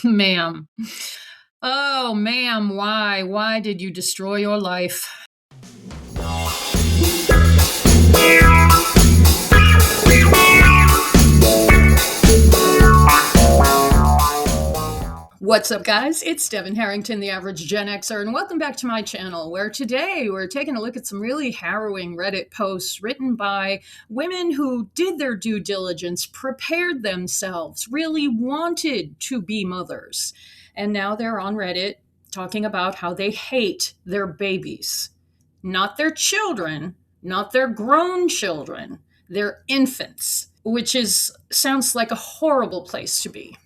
Ma'am. Oh, ma'am, why? Why did you destroy your life? What's up, guys? It's Devin Harrington, the average Gen Xer, and welcome back to my channel, where today we're taking a look at some really harrowing Reddit posts written by women who did their due diligence, prepared themselves, really wanted to be mothers. And now they're on Reddit talking about how they hate their babies. Not their children, not their grown children, their infants, which sounds like a horrible place to be.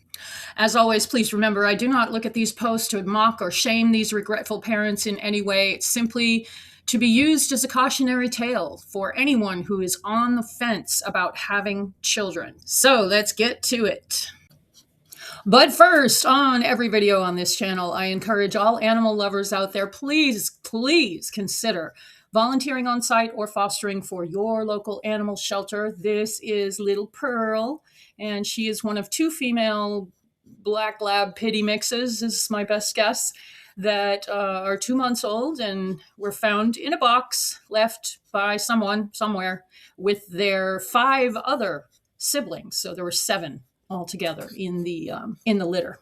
As always, please remember, I do not look at these posts to mock or shame these regretful parents in any way. It's simply to be used as a cautionary tale for anyone who is on the fence about having children. So let's get to it. But first, on every video on this channel, I encourage all animal lovers out there, please consider volunteering on site or fostering for your local animal shelter. This is Little Pearl, and she is one of two female black lab pitty mixes, is my best guess, that are 2 months old and were found in a box left by someone somewhere with their 5 other siblings. So there were 7 altogether in the litter.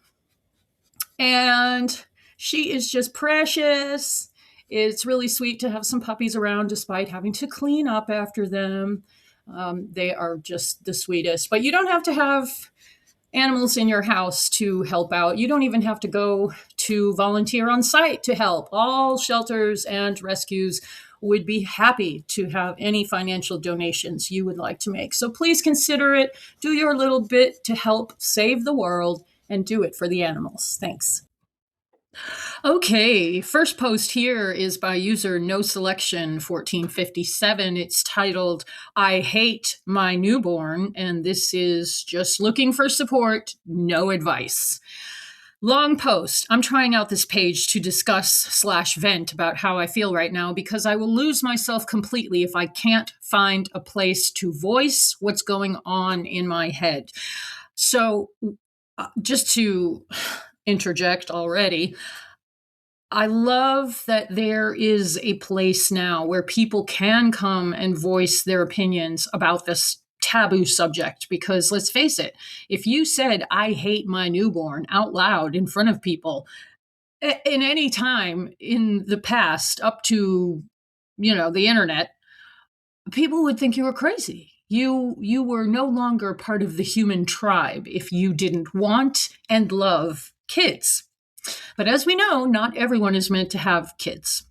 And she is just precious. It's really sweet to have some puppies around despite having to clean up after them. They are just the sweetest. But you don't have to have animals in your house to help out. You don't even have to go to volunteer on site to help. All shelters and rescues would be happy to have any financial donations you would like to make. So please consider it. Do your little bit to help save the world and do it for the animals. Thanks. Okay, first post here is by user No Selection 1457. It's titled, I hate my newborn, and this is just looking for support, no advice. Long post. I'm trying out this page to discuss/vent about how I feel right now because I will lose myself completely if I can't find a place to voice what's going on in my head. So just to interject already, I love that there is a place now where people can come and voice their opinions about this taboo subject, because let's face it, if you said, I hate my newborn out loud in front of people in any time in the past up to, the internet, people would think you were crazy. You were no longer part of the human tribe if you didn't want and love kids. But as we know, not everyone is meant to have kids.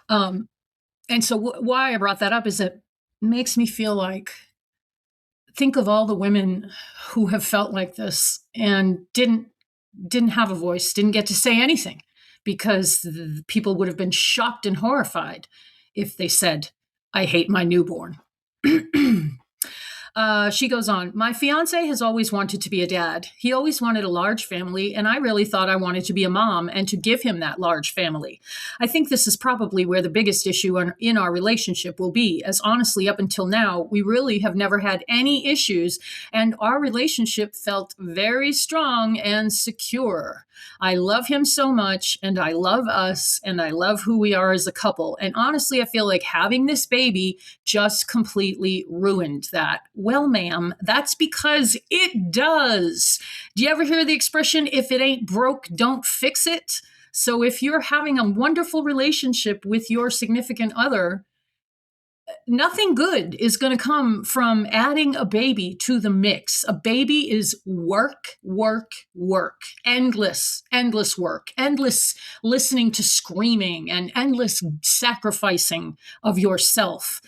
And so why I brought that up is it makes me feel like, think of all the women who have felt like this and didn't have a voice, didn't get to say anything, because people would have been shocked and horrified if they said, I hate my newborn. She goes on, my fiance has always wanted to be a dad. He always wanted a large family, and I really thought I wanted to be a mom and to give him that large family. I think this is probably where the biggest issue in our relationship will be, as honestly, up until now, we really have never had any issues, and our relationship felt very strong and secure. I love him so much, and I love us, and I love who we are as a couple. And honestly, I feel like having this baby just completely ruined that. Well, ma'am, that's because it does. Do you ever hear the expression, if it ain't broke, don't fix it? So if you're having a wonderful relationship with your significant other, nothing good is going to come from adding a baby to the mix. A baby is work, endless work, endless listening to screaming, and endless sacrificing of yourself.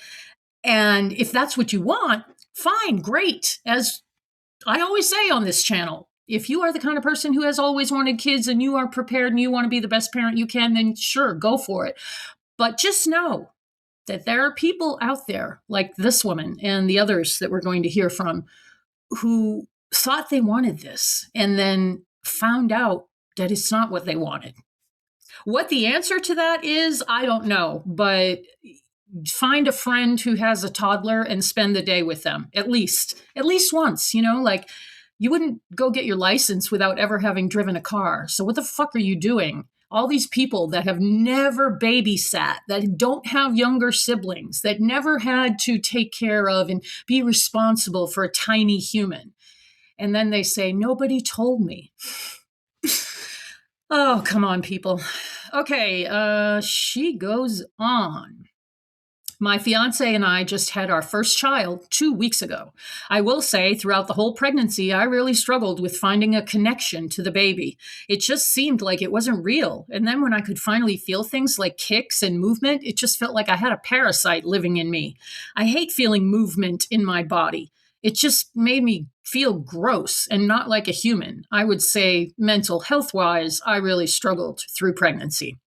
And if that's what you want, fine, great. As I always say on this channel, if you are the kind of person who has always wanted kids and you are prepared and you want to be the best parent you can, then sure, go for it. But just know that there are people out there like this woman and the others that we're going to hear from who thought they wanted this and then found out that it's not what they wanted. What the answer to that is, I don't know, but find a friend who has a toddler and spend the day with them at least once, like You wouldn't go get your license without ever having driven a car. So what the fuck are you doing? All these people that have never babysat, that don't have younger siblings, that never had to take care of and be responsible for a tiny human. And then they say, nobody told me. Oh, come on, people. Okay, she goes on. My fiance and I just had our first child 2 weeks ago. I will say, throughout the whole pregnancy, I really struggled with finding a connection to the baby. It just seemed like it wasn't real. And then when I could finally feel things like kicks and movement, it just felt like I had a parasite living in me. I hate feeling movement in my body. It just made me feel gross and not like a human. I would say, mental health wise, I really struggled through pregnancy.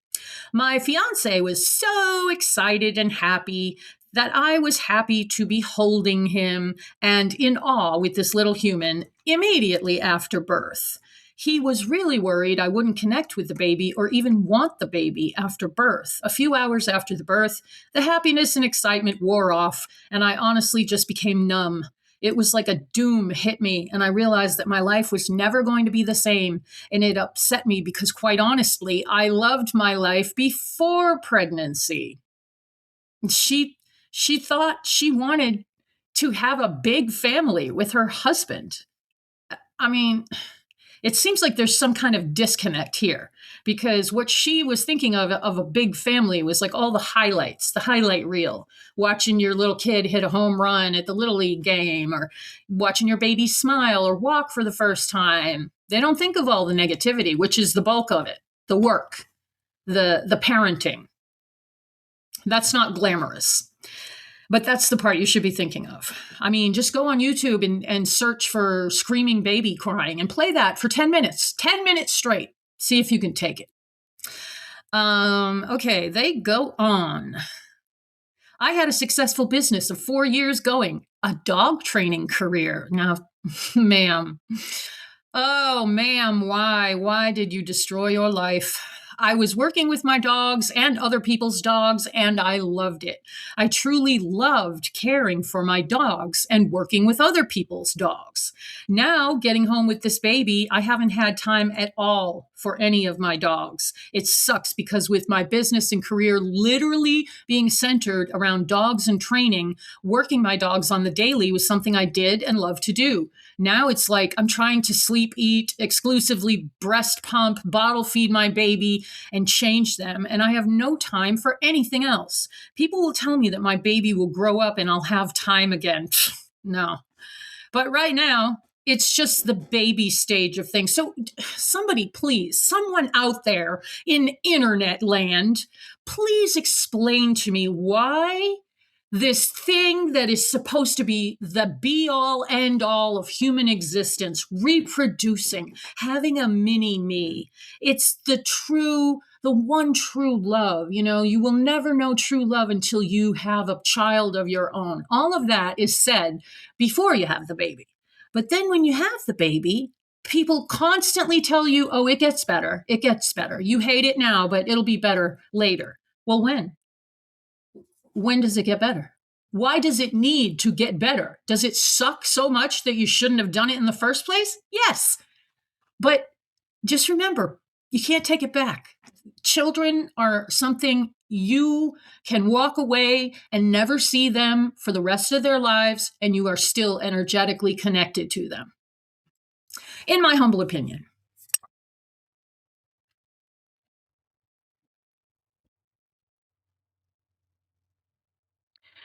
My fiance was so excited and happy that I was happy to be holding him and in awe with this little human immediately after birth. He was really worried I wouldn't connect with the baby or even want the baby after birth. A few hours after the birth, the happiness and excitement wore off, and I honestly just became numb. It was like a doom hit me, and I realized that my life was never going to be the same. And it upset me because, quite honestly, I loved my life before pregnancy. She thought she wanted to have a big family with her husband. I mean, it seems like there's some kind of disconnect here, because what she was thinking of a big family was like all the highlights, the highlight reel, watching your little kid hit a home run at the Little League game, or watching your baby smile or walk for the first time. They don't think of all the negativity, which is the bulk of it, the work, the parenting. That's not glamorous. But that's the part you should be thinking of. I mean, just go on YouTube and search for screaming baby crying and play that for 10 minutes, 10 minutes straight. See if you can take it. Okay, they go on. I had a successful business of 4 years going, a dog training career. Now, ma'am. Oh, ma'am, why? Why did you destroy your life? I was working with my dogs and other people's dogs, and I loved it. I truly loved caring for my dogs and working with other people's dogs. Now, getting home with this baby, I haven't had time at all for any of my dogs. It sucks because with my business and career literally being centered around dogs and training, working my dogs on the daily was something I did and loved to do. Now it's like I'm trying to sleep, eat, exclusively breast pump, bottle feed my baby, and change them, and I have no time for anything else. People will tell me that my baby will grow up and I'll have time again. No. But right now, it's just the baby stage of things. So somebody, please, someone out there in internet land, please explain to me why this thing that is supposed to be the be all end all of human existence, reproducing, having a mini me. It's the one true love. You know, you will never know true love until you have a child of your own. All of that is said before you have the baby. But then when you have the baby, people constantly tell you, oh, it gets better. It gets better. You hate it now, but it'll be better later. Well, when? When does it get better? Why does it need to get better? Does it suck so much that you shouldn't have done it in the first place? Yes. But just remember, you can't take it back. Children are something you can walk away and never see them for the rest of their lives, and you are still energetically connected to them. In my humble opinion.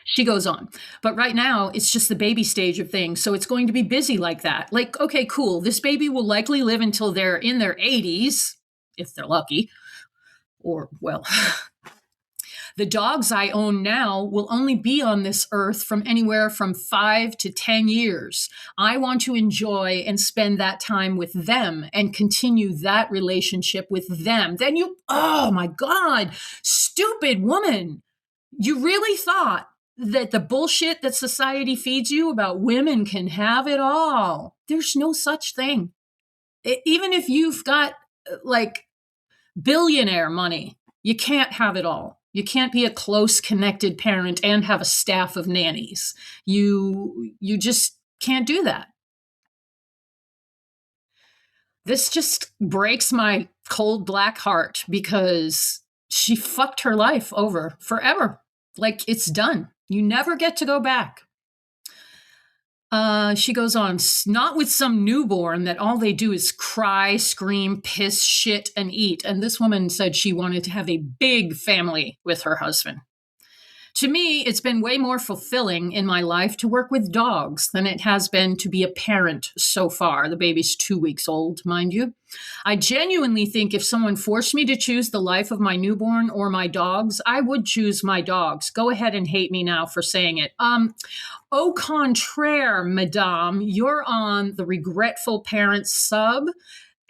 She goes on. But right now, it's just the baby stage of things. So it's going to be busy like that. Like, okay, cool. This baby will likely live until they're in their 80s, if they're lucky. Or, well, the dogs I own now will only be on this earth from anywhere from 5 to 10 years. I want to enjoy and spend that time with them and continue that relationship with them. Then oh my God, stupid woman. You really thought that the bullshit that society feeds you about women can have it all. There's no such thing. Even if you've got like billionaire money, you can't have it all. You can't be a close connected parent and have a staff of nannies. You just can't do that. This just breaks my cold black heart because she fucked her life over forever. Like, it's done. You never get to go back. She goes on, not with some newborn that all they do is cry, scream, piss, shit, and eat. And this woman said she wanted to have a big family with her husband. To me, it's been way more fulfilling in my life to work with dogs than it has been to be a parent so far. The baby's 2 weeks old, mind you. I genuinely think if someone forced me to choose the life of my newborn or my dogs, I would choose my dogs. Go ahead and hate me now for saying it. Au contraire, madame, you're on the regretful parent sub,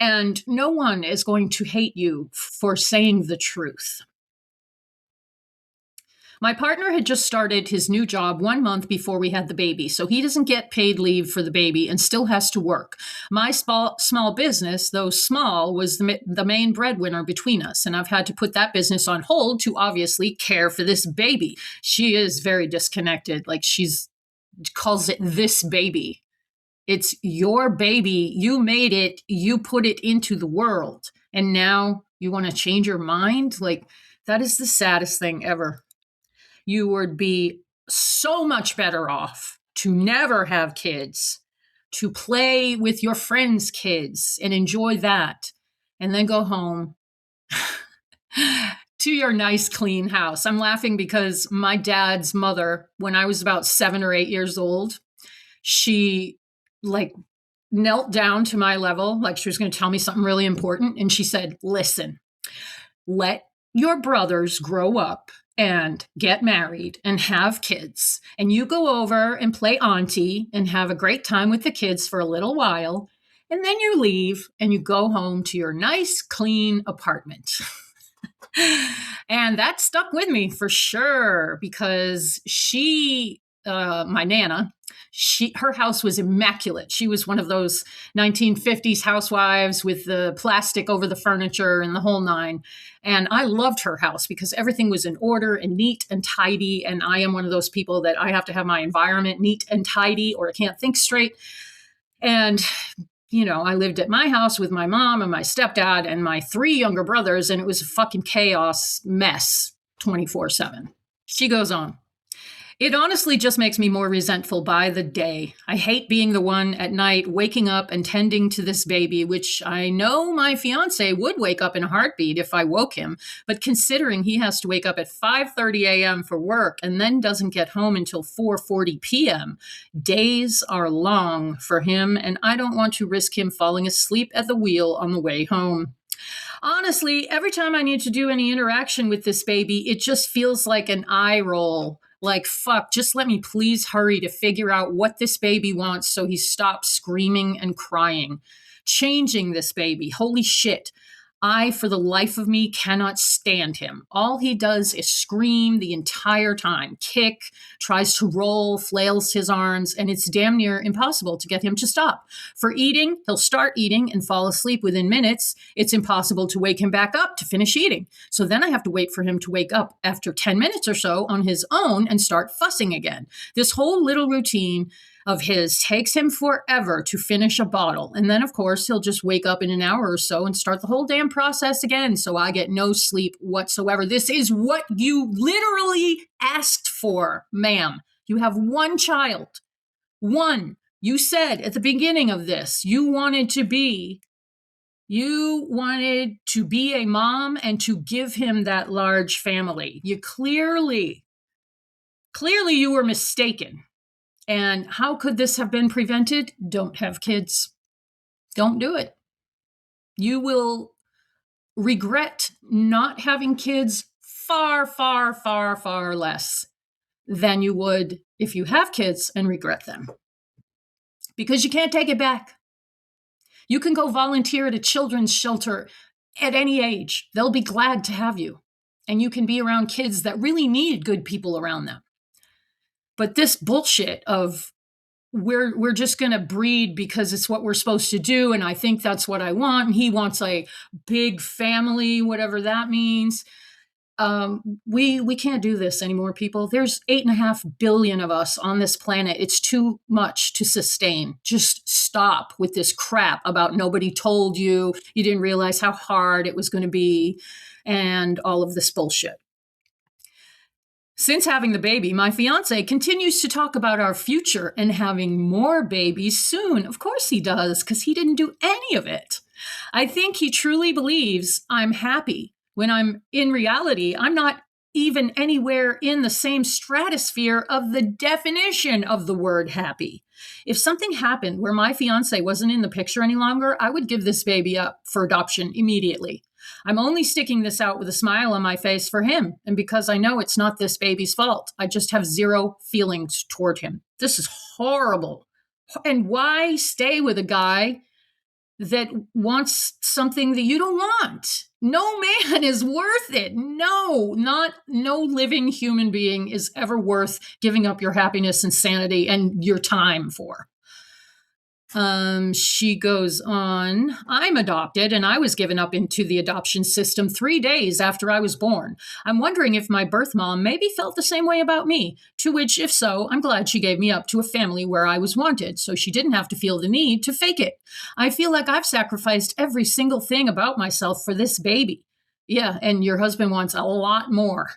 and no one is going to hate you for saying the truth. My partner had just started his new job 1 month before we had the baby, so he doesn't get paid leave for the baby and still has to work. My small business, though small, was the main breadwinner between us, and I've had to put that business on hold to obviously care for this baby. She is very disconnected, like she's calls it this baby. It's your baby. You made it. You put it into the world, and now you want to change your mind? Like, that is the saddest thing ever. You would be so much better off to never have kids, to play with your friends' kids and enjoy that, and then go home to your nice, clean house. I'm laughing because my dad's mother, when I was about 7 or 8 years old, she like knelt down to my level, like she was going to tell me something really important. And she said, listen, let your brothers grow up and get married and have kids. And you go over and play auntie and have a great time with the kids for a little while. And then you leave and you go home to your nice, clean apartment. And that stuck with me for sure because my Nana, her house was immaculate. She was one of those 1950s housewives with the plastic over the furniture and the whole nine. And I loved her house because everything was in order and neat and tidy. And I am one of those people that I have to have my environment neat and tidy or I can't think straight. And I lived at my house with my mom and my stepdad and my 3 younger brothers, and it was a fucking chaos mess 24/7. She goes on. It honestly just makes me more resentful by the day. I hate being the one at night waking up and tending to this baby, which I know my fiance would wake up in a heartbeat if I woke him. But considering he has to wake up at 5:30 a.m. for work and then doesn't get home until 4:40 p.m., days are long for him, and I don't want to risk him falling asleep at the wheel on the way home. Honestly, every time I need to do any interaction with this baby, it just feels like an eye roll. Like, fuck, just let me please hurry to figure out what this baby wants so he stops screaming and crying. Changing this baby, holy shit. I, for the life of me, cannot stand him. All he does is scream the entire time, kick, tries to roll, flails his arms, and it's damn near impossible to get him to stop. For eating, he'll start eating and fall asleep within minutes. It's impossible to wake him back up to finish eating. So then I have to wait for him to wake up after 10 minutes or so on his own and start fussing again. This whole little routine of his takes him forever to finish a bottle. And then, of course, he'll just wake up in an hour or so and start the whole damn process again. So I get no sleep whatsoever. This is what you literally asked for, ma'am. You have 1 child. 1. You said at the beginning of this, you wanted to be a mom and to give him that large family. You clearly you were mistaken. And how could this have been prevented? Don't have kids. Don't do it. You will regret not having kids far, far, far, far less than you would if you have kids and regret them. Because you can't take it back. You can go volunteer at a children's shelter at any age. They'll be glad to have you. And you can be around kids that really need good people around them. But this bullshit of we're just going to breed because it's what we're supposed to do, and I think that's what I want, and he wants a big family, whatever that means. We can't do this anymore, people. There's 8.5 billion of us on this planet. It's too much to sustain. Just stop with this crap about nobody told you, you didn't realize how hard it was going to be, and all of this bullshit. Since having the baby, my fiance continues to talk about our future and having more babies soon. Of course he does, because he didn't do any of it. I think he truly believes I'm happy when in reality, I'm not even anywhere in the same stratosphere of the definition of the word happy. If something happened where my fiance wasn't in the picture any longer, I would give this baby up for adoption immediately. I'm only sticking this out with a smile on my face for him, and because I know it's not this baby's fault. I just have zero feelings toward him. This is horrible. And why stay with a guy that wants something that you don't want? No man is worth it. No living human being is ever worth giving up your happiness and sanity and your time for. She goes on, I'm adopted and I was given up into the adoption system 3 days after I was born. I'm wondering if my birth mom maybe felt the same way about me, to which, if so, I'm glad she gave me up to a family where I was wanted, so she didn't have to feel the need to fake it. I feel like I've sacrificed every single thing about myself for this baby. Yeah, and your husband wants a lot more.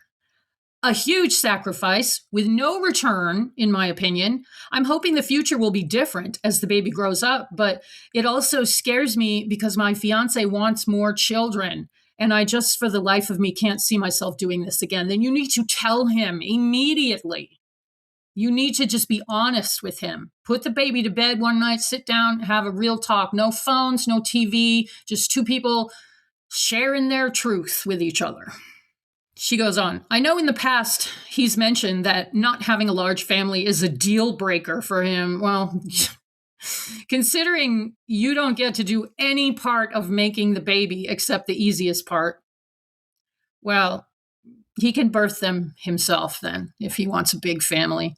A huge sacrifice with no return, in my opinion. I'm hoping the future will be different as the baby grows up, but it also scares me because my fiance wants more children. And I just, for the life of me, can't see myself doing this again. Then you need to tell him immediately. You need to just be honest with him. Put the baby to bed one night, sit down, have a real talk. No phones, no TV, just two people sharing their truth with each other. She goes on, I know in the past he's mentioned that not having a large family is a deal breaker for him. Well, considering you don't get to do any part of making the baby except the easiest part, well, he can birth them himself then if he wants a big family.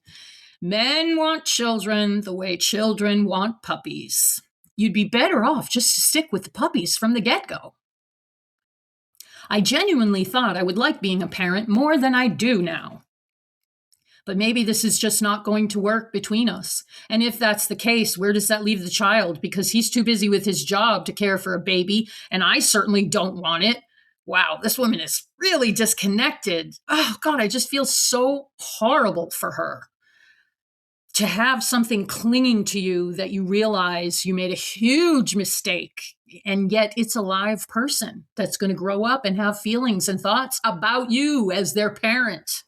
Men want children the way children want puppies. You'd be better off just to stick with the puppies from the get-go. I genuinely thought I would like being a parent more than I do now. But maybe this is just not going to work between us. And if that's the case, where does that leave the child? Because he's too busy with his job to care for a baby, and I certainly don't want it. Wow, this woman is really disconnected. Oh, God, I just feel so horrible for her. To have something clinging to you that you realize you made a huge mistake, and yet it's a live person that's going to grow up and have feelings and thoughts about you as their parent.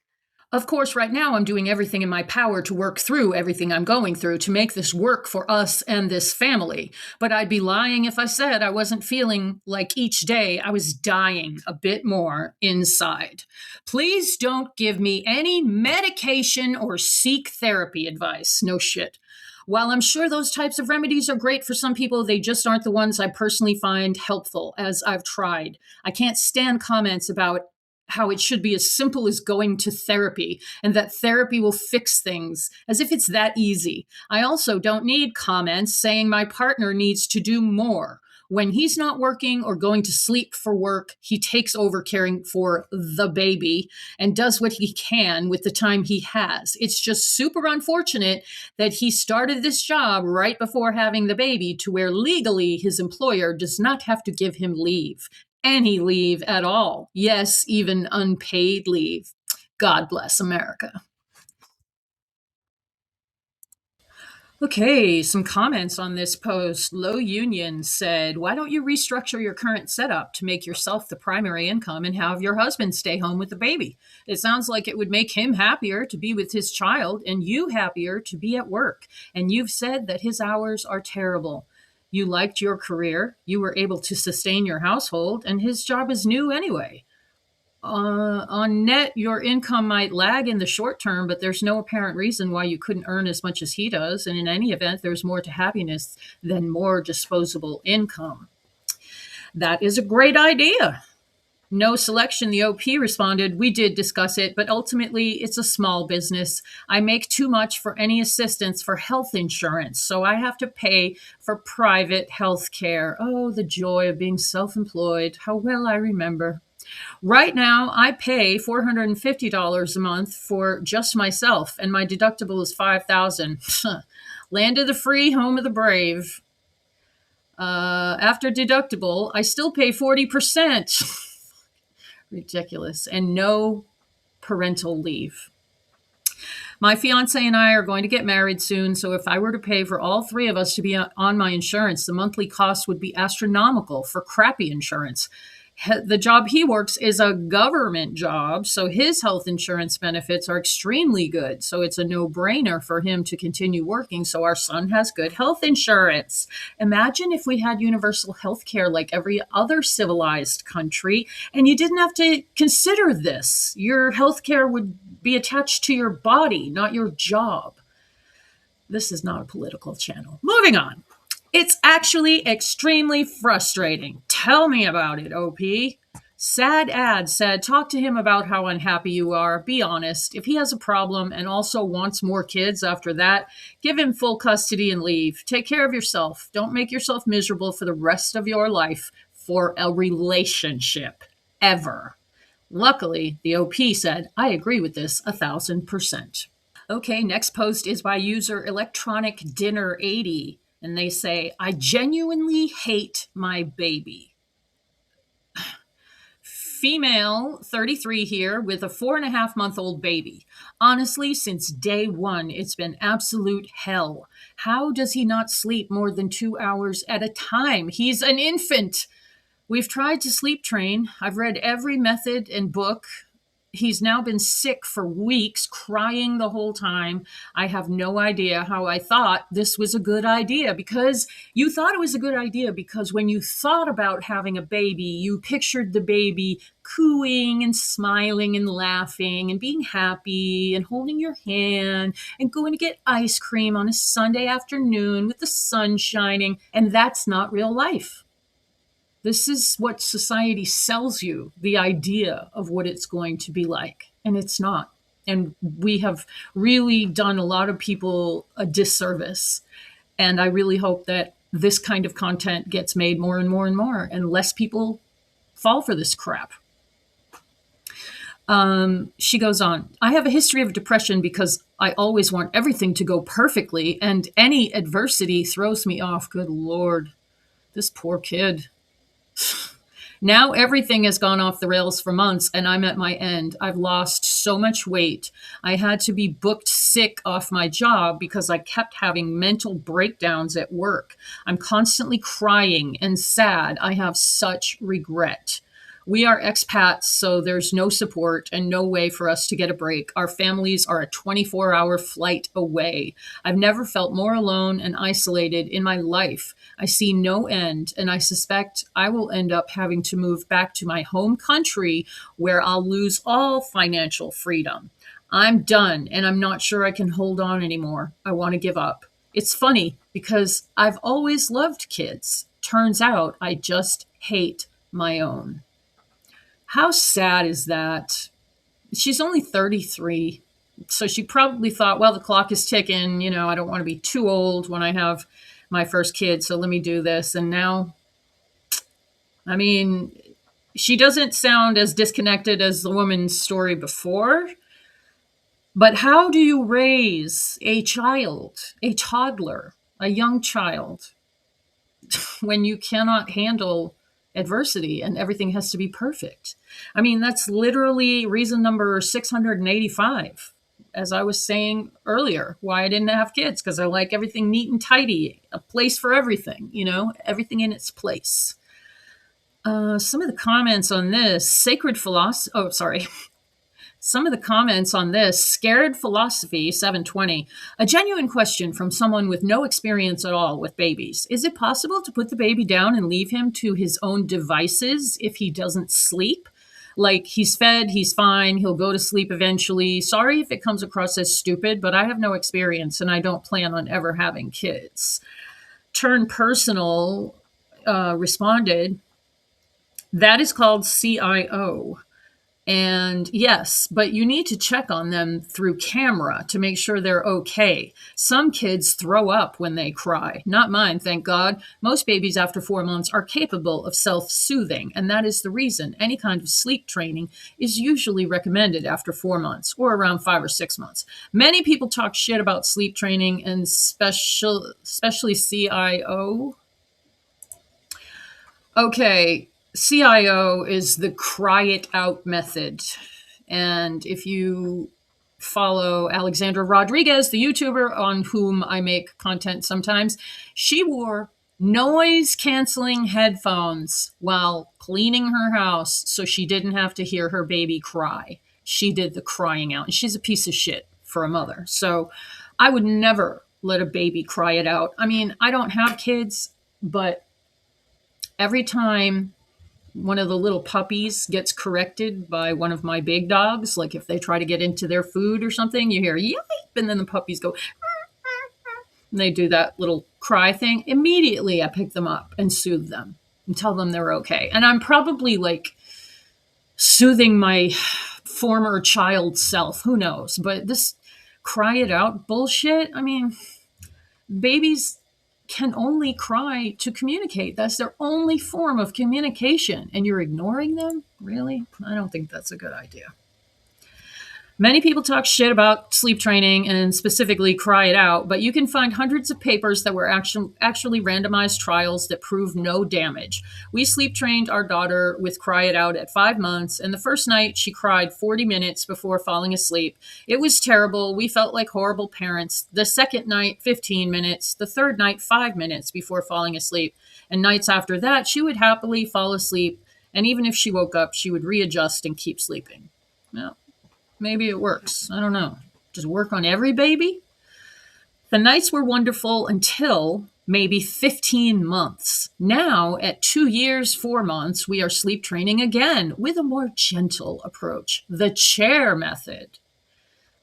Of course, right now I'm doing everything in my power to work through everything I'm going through to make this work for us and this family. But I'd be lying if I said I wasn't feeling like each day I was dying a bit more inside. Please don't give me any medication or seek therapy advice. No shit. While I'm sure those types of remedies are great for some people, they just aren't the ones I personally find helpful, as I've tried. I can't stand comments about how it should be as simple as going to therapy and that therapy will fix things, as if it's that easy. I also don't need comments saying my partner needs to do more. When he's not working or going to sleep for work, he takes over caring for the baby and does what he can with the time he has. It's just super unfortunate that he started this job right before having the baby, to where legally his employer does not have to give him leave. Any leave at all. Yes, even unpaid leave. God bless America. Okay, some comments on this post. Low Union said, why don't you restructure your current setup to make yourself the primary income and have your husband stay home with the baby? It sounds like it would make him happier to be with his child and you happier to be at work. And you've said that his hours are terrible. You liked your career, you were able to sustain your household, and his job is new anyway. On net, your income might lag in the short term, but there's no apparent reason why you couldn't earn as much as he does. And in any event, there's more to happiness than more disposable income. That is a great idea. No Selection, the OP, responded, we did discuss it, but ultimately it's a small business. I make too much for any assistance for health insurance, so I have to pay for private health care. Oh, the joy of being self-employed. How well I remember. Right now, I pay $450 a month for just myself, and my deductible is $5,000. Land of the free, home of the brave. After deductible, I still pay 40%. Ridiculous. And no parental leave. My fiance and I are going to get married soon, so if I were to pay for all three of us to be on my insurance, the monthly cost would be astronomical for crappy insurance. The job he works is a government job, so his health insurance benefits are extremely good. So it's a no-brainer for him to continue working so our son has good health insurance. Imagine if we had universal health care like every other civilized country, and you didn't have to consider this. Your health care would be attached to your body, not your job. This is not a political channel. Moving on. It's actually extremely frustrating. Tell me about it, OP. Sad ad said, talk to him about how unhappy you are. Be honest. If he has a problem and also wants more kids after that, give him full custody and leave. Take care of yourself. Don't make yourself miserable for the rest of your life for a relationship. Ever. Luckily, the OP said, I agree with this 1,000%. Okay, next post is by user Electronic Dinner 80. And they say, I genuinely hate my baby. Female, 33 here, with a 4.5-month-old baby. Honestly, since day one, it's been absolute hell. How does he not sleep more than 2 hours at a time? He's an infant. We've tried to sleep train. I've read every method and book. He's now been sick for weeks, crying the whole time. I have no idea how I thought this was a good idea, because you thought it was a good idea because when you thought about having a baby, you pictured the baby cooing and smiling and laughing and being happy and holding your hand and going to get ice cream on a Sunday afternoon with the sun shining. And that's not real life. This is what society sells you, the idea of what it's going to be like, and it's not. And we have really done a lot of people a disservice. And I really hope that this kind of content gets made more and more and more, and less people fall for this crap. She goes on, I have a history of depression because I always want everything to go perfectly, and any adversity throws me off. Good Lord, this poor kid. Now everything has gone off the rails for months and I'm at my end. I've lost so much weight. I had to be booked sick off my job because I kept having mental breakdowns at work. I'm constantly crying and sad. I have such regret. We are expats, so there's no support and no way for us to get a break. Our families are a 24-hour flight away. I've never felt more alone and isolated in my life. I see no end, and I suspect I will end up having to move back to my home country where I'll lose all financial freedom. I'm done, and I'm not sure I can hold on anymore. I want to give up. It's funny because I've always loved kids. Turns out I just hate my own. How sad is that? She's only 33, so she probably thought, well, the clock is ticking. You know, I don't want to be too old when I have my first kid, so let me do this. And now, I mean, she doesn't sound as disconnected as the woman's story before. But how do you raise a child, a toddler, a young child, when you cannot handle adversity and everything has to be perfect? I mean, that's literally reason number 685, as I was saying earlier, why I didn't have kids, because I like everything neat and tidy, a place for everything, you know, everything in its place. Some of the comments on this, Some of the comments on this, Scared Philosophy 720, a genuine question from someone with no experience at all with babies. Is it possible to put the baby down and leave him to his own devices if he doesn't sleep? Like, he's fed, he's fine, he'll go to sleep eventually. Sorry if it comes across as stupid, but I have no experience and I don't plan on ever having kids. Turn Personal responded, that is called CIO. And yes, but you need to check on them through camera to make sure they're okay. Some kids throw up when they cry. Not mine, thank God. Most babies after 4 months are capable of self soothing, and that is the reason any kind of sleep training is usually recommended after 4 months or around 5 or 6 months. Many people talk shit about sleep training, and especially CIO. Okay, CIO is the cry it out method. And if you follow Alexandra Rodriguez, the YouTuber on whom I make content sometimes, she wore noise canceling headphones while cleaning her house so she didn't have to hear her baby cry. She did the crying out, and she's a piece of shit for a mother. So I would never let a baby cry it out. I mean, I don't have kids, but every time one of the little puppies gets corrected by one of my big dogs, like if they try to get into their food or something, you hear yipe, and then the puppies go, and they do that little cry thing. Immediately, I pick them up and soothe them and tell them they're okay. And I'm probably like soothing my former child self. Who knows? But this cry it out bullshit, I mean, babies can only cry to communicate. That's their only form of communication. And you're ignoring them? Really? I don't think that's a good idea. Many people talk shit about sleep training and specifically cry it out, but you can find hundreds of papers that were actually randomized trials that prove no damage. We sleep trained our daughter with cry it out at 5 months, and the first night she cried 40 minutes before falling asleep. It was terrible. We felt like horrible parents. The second night, 15 minutes. The third night, 5 minutes before falling asleep. And nights after that, she would happily fall asleep, and even if she woke up, she would readjust and keep sleeping. Well, maybe it works. I don't know. Does it work on every baby? The nights were wonderful until maybe 15 months. Now, at 2 years, 4 months, we are sleep training again with a more gentle approach, the chair method.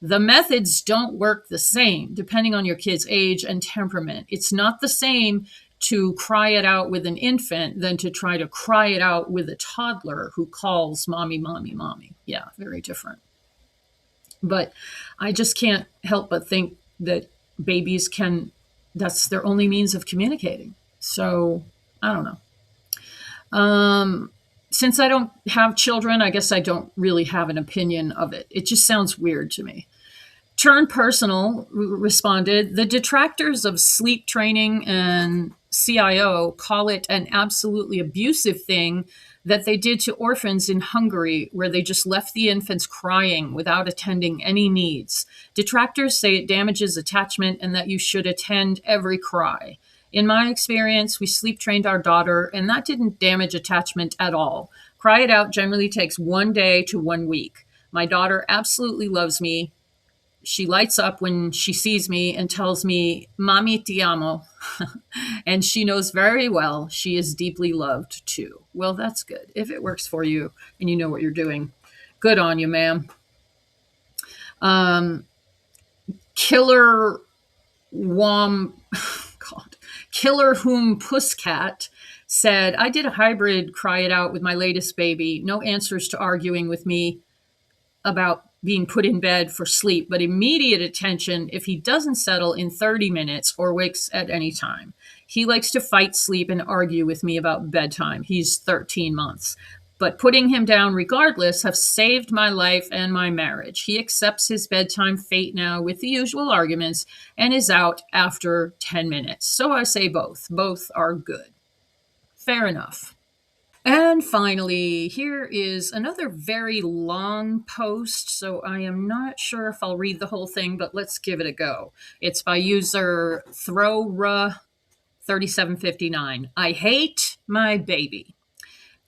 The methods don't work the same depending on your kid's age and temperament. It's not the same to cry it out with an infant than to try to cry it out with a toddler who calls mommy, mommy, mommy. Yeah, very different. But I just can't help but think that babies that's their only means of communicating. So I don't know. Since I don't have children, I guess I don't really have an opinion of it. It just sounds weird to me. Turn Personal responded, the detractors of sleep training and CIO call it an absolutely abusive thing that they did to orphans in Hungary, where they just left the infants crying without attending any needs. Detractors say it damages attachment and that you should attend every cry. In my experience, we sleep trained our daughter, and that didn't damage attachment at all. Cry it out generally takes 1 day to 1 week. My daughter absolutely loves me. She lights up when she sees me and tells me, Mami ti amo. And she knows very well she is deeply loved too. Well, that's good. If it works for you and you know what you're doing, good on you, ma'am. Killer Killer Whom Pusscat said, I did a hybrid cry it out with my latest baby. No answers to arguing with me about being put in bed for sleep, but immediate attention if he doesn't settle in 30 minutes or wakes at any time. He likes to fight sleep and argue with me about bedtime. He's 13 months. But putting him down regardless have saved my life and my marriage. He accepts his bedtime fate now with the usual arguments and is out after 10 minutes. So I say both. Both are good. Fair enough. And finally, here is another very long post, so I am not sure if I'll read the whole thing, but let's give it a go. It's by user Throwra3759. I hate my baby.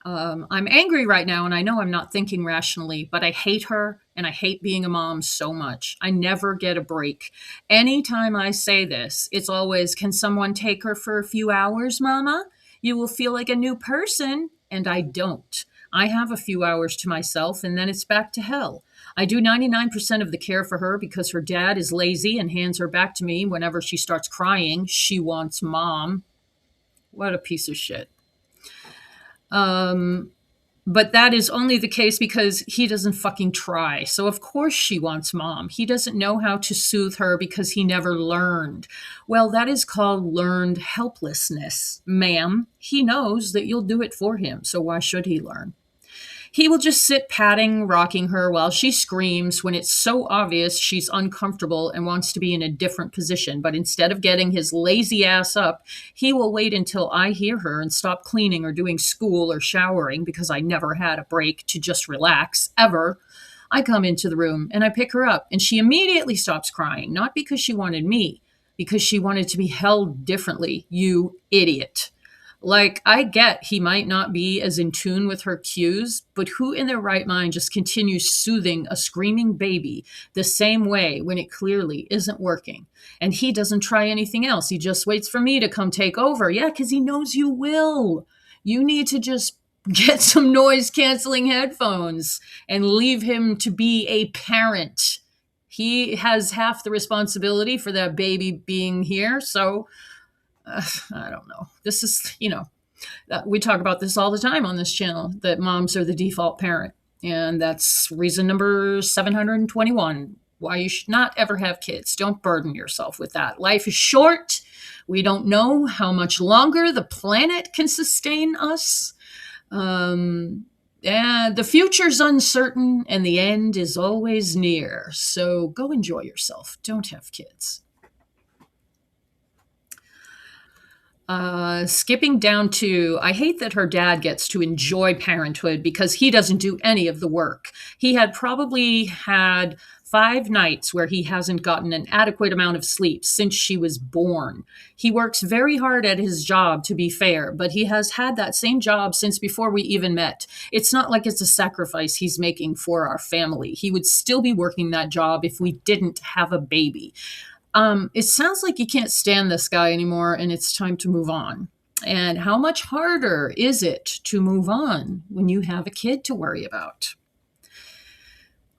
I'm angry right now, and I know I'm not thinking rationally, but I hate her, and I hate being a mom so much. I never get a break. Anytime I say this, it's always, can someone take her for a few hours, Mama? You will feel like a new person. And I don't. I have a few hours to myself, and then it's back to hell. I do 99% of the care for her because her dad is lazy and hands her back to me whenever she starts crying. She wants mom. What a piece of shit. But that is only the case because he doesn't fucking try. So, of course, she wants mom. He doesn't know how to soothe her because he never learned. Well, that is called learned helplessness, ma'am. He knows that you'll do it for him. So, why should he learn? He will just sit patting, rocking her while she screams when it's so obvious she's uncomfortable and wants to be in a different position. But instead of getting his lazy ass up, he will wait until I hear her and stop cleaning or doing school or showering because I never had a break to just relax, ever. I come into the room and I pick her up, and she immediately stops crying, not because she wanted me, because she wanted to be held differently. You idiot. Like, I get he might not be as in tune with her cues, but who in their right mind just continues soothing a screaming baby the same way when it clearly isn't working? And he doesn't try anything else. He just waits for me to come take over. Yeah, because he knows you will. You need to just get some noise canceling headphones and leave him to be a parent. He has half the responsibility for that baby being here. So I don't know. This is, we talk about this all the time on this channel, that moms are the default parent. And that's reason number 721 why you should not ever have kids. Don't burden yourself with that. Life is short. We don't know how much longer the planet can sustain us. And the future's uncertain and the end is always near. So go enjoy yourself. Don't have kids. Skipping down to, I hate that her dad gets to enjoy parenthood because he doesn't do any of the work. He had probably had 5 nights where he hasn't gotten an adequate amount of sleep since she was born. He works very hard at his job, to be fair, but he has had that same job since before we even met. It's not like it's a sacrifice he's making for our family. He would still be working that job if we didn't have a baby. It sounds like you can't stand this guy anymore and it's time to move on. And how much harder is it to move on when you have a kid to worry about?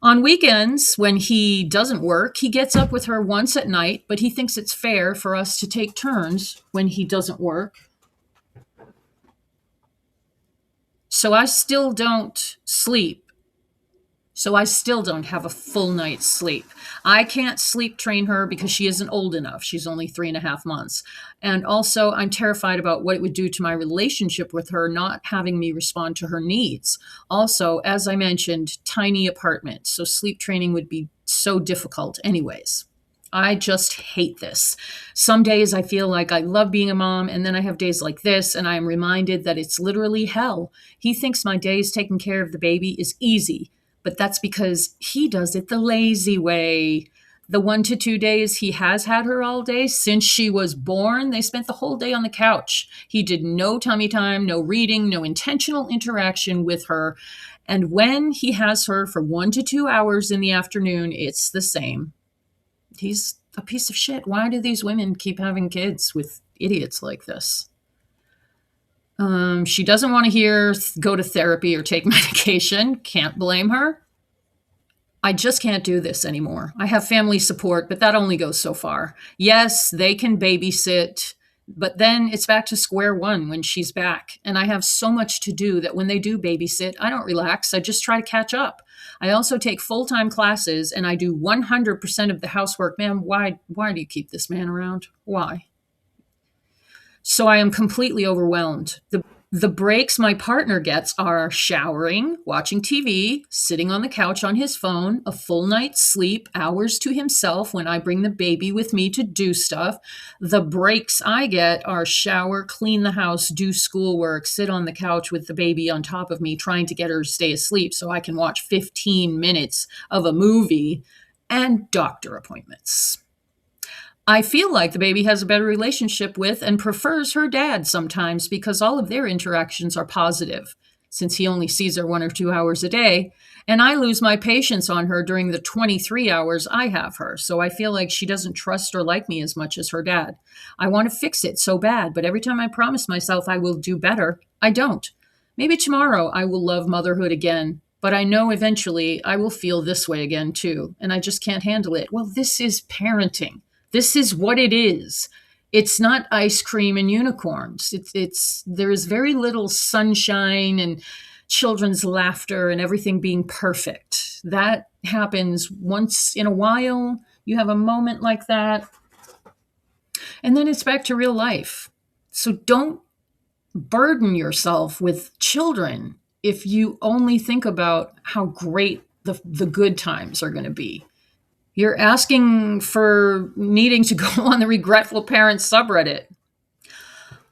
On weekends, when he doesn't work, he gets up with her once at night, but he thinks it's fair for us to take turns when he doesn't work. So I still don't sleep. So I still don't have a full night's sleep. I can't sleep train her because she isn't old enough. She's only 3.5 months. And also, I'm terrified about what it would do to my relationship with her not having me respond to her needs. Also, as I mentioned, tiny apartment. So sleep training would be so difficult anyways. I just hate this. Some days I feel like I love being a mom, and then I have days like this, and I am reminded that it's literally hell. He thinks my days taking care of the baby is easy. But that's because he does it the lazy way. The 1 to 2 days he has had her all day since she was born, they spent the whole day on the couch. He did no tummy time, no reading, no intentional interaction with her. And when he has her for 1 to 2 hours in the afternoon, it's the same. He's a piece of shit. Why do these women keep having kids with idiots like this? She doesn't want to hear go to therapy or take medication. Can't blame her. I just can't do this anymore. I have family support, but that only goes so far. Yes, they can babysit, but then it's back to square one when she's back. And I have so much to do that when they do babysit, I don't relax. I just try to catch up. I also take full-time classes and I do 100% of the housework. Man, why do you keep this man around? Why? So I am completely overwhelmed. The breaks my partner gets are showering, watching TV, sitting on the couch on his phone, a full night's sleep, hours to himself when I bring the baby with me to do stuff. The breaks I get are shower, clean the house, do schoolwork, sit on the couch with the baby on top of me, trying to get her to stay asleep so I can watch 15 minutes of a movie, and doctor appointments. I feel like the baby has a better relationship with and prefers her dad sometimes because all of their interactions are positive, since he only sees her 1 or 2 hours a day, and I lose my patience on her during the 23 hours I have her, so I feel like she doesn't trust or like me as much as her dad. I want to fix it so bad, but every time I promise myself I will do better, I don't. Maybe tomorrow I will love motherhood again, but I know eventually I will feel this way again too, and I just can't handle it. Well, this is parenting. This is what it is. It's not ice cream and unicorns. There is very little sunshine and children's laughter and everything being perfect. That happens once in a while. You have a moment like that, and then it's back to real life. So don't burden yourself with children if you only think about how great the good times are going to be. You're asking for needing to go on the regretful parents subreddit.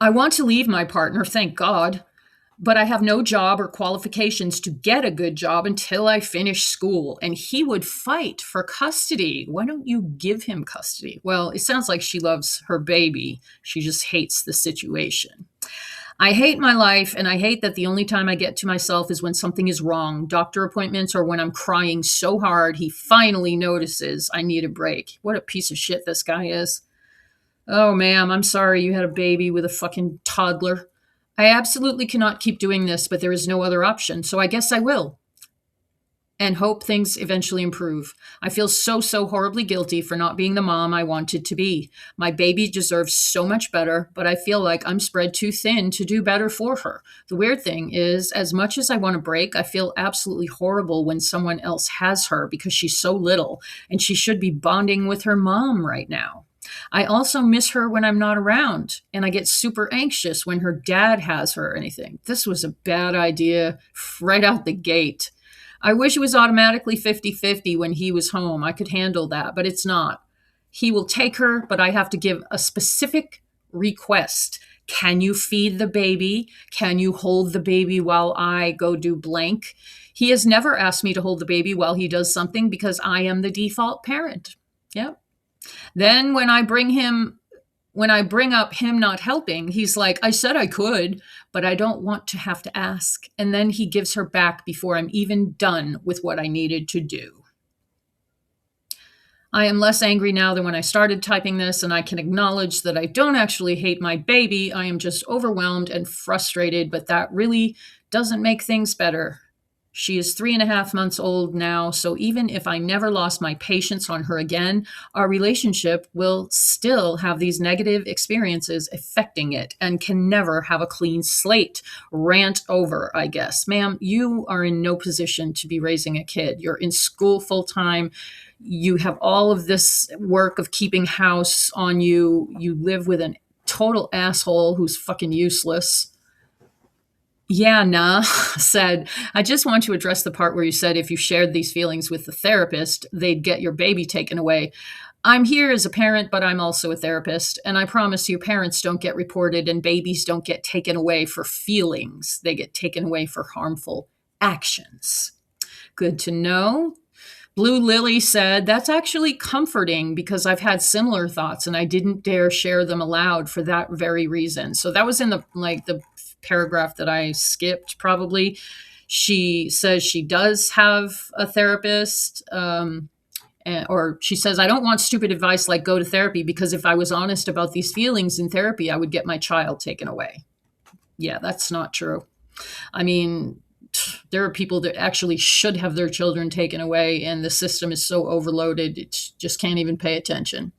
I want to leave my partner, thank God, but I have no job or qualifications to get a good job until I finish school. And he would fight for custody. Why don't you give him custody? Well, it sounds like she loves her baby. She just hates the situation. I hate my life, and I hate that the only time I get to myself is when something is wrong, doctor appointments, or when I'm crying so hard he finally notices I need a break. What a piece of shit this guy is. Oh, ma'am, I'm sorry you had a baby with a fucking toddler. I absolutely cannot keep doing this, but there is no other option, so I guess I will. And hope things eventually improve. I feel so horribly guilty for not being the mom I wanted to be. My baby deserves so much better, but I feel like I'm spread too thin to do better for her. The weird thing is, as much as I want to break, I feel absolutely horrible when someone else has her because she's so little and she should be bonding with her mom right now. I also miss her when I'm not around, and I get super anxious when her dad has her or anything. This was a bad idea right out the gate. I wish it was automatically 50-50 when he was home. I could handle that, but it's not. He will take her, but I have to give a specific request. Can you feed the baby? Can you hold the baby while I go do blank? He has never asked me to hold the baby while he does something because I am the default parent. Yep. Then when I bring up him not helping, he's like, I said I could, but I don't want to have to ask. And then he gives her back before I'm even done with what I needed to do. I am less angry now than when I started typing this, and I can acknowledge that I don't actually hate my baby. I am just overwhelmed and frustrated, but that really doesn't make things better. She is 3.5 months old now, so even if I never lost my patience on her again, our relationship will still have these negative experiences affecting it and can never have a clean slate. Rant over, I guess. Ma'am, you are in no position to be raising a kid. You're in school full time. You have all of this work of keeping house on you. You live with a total asshole who's fucking useless. Yeah, nah, said, I just want to address the part where you said if you shared these feelings with the therapist, they'd get your baby taken away. I'm here as a parent, but I'm also a therapist, and I promise you parents don't get reported and babies don't get taken away for feelings. They get taken away for harmful actions. Good to know. Blue Lily said, that's actually comforting because I've had similar thoughts and I didn't dare share them aloud for that very reason. So that was in the paragraph that I skipped probably. She says she does have a therapist, or she says, I don't want stupid advice like go to therapy because if I was honest about these feelings in therapy, I would get my child taken away. Yeah, that's not true. I mean, there are people that actually should have their children taken away, and the system is so overloaded, it just can't even pay attention.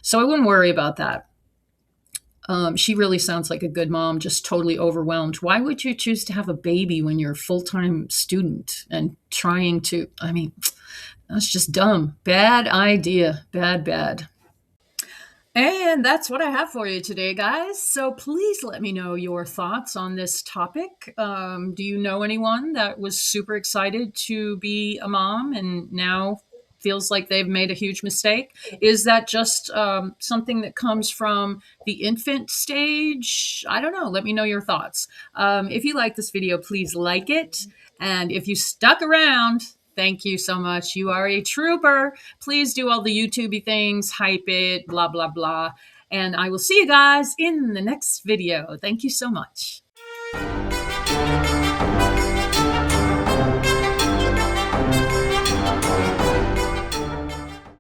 So I wouldn't worry about that. She really sounds like a good mom, just totally overwhelmed. Why would you choose to have a baby when you're a full-time student and trying to, I mean, that's just dumb. Bad idea. Bad. And that's what I have for you today, guys. So please let me know your thoughts on this topic. Do you know anyone that was super excited to be a mom and now feels like they've made a huge mistake? Is that just something that comes from the infant stage? I don't know. Let me know your thoughts. If you like this video, please like it. And if you stuck around, thank you so much. You are a trooper. Please do all the YouTubey things, hype it, blah, blah, blah. And I will see you guys in the next video. Thank you so much.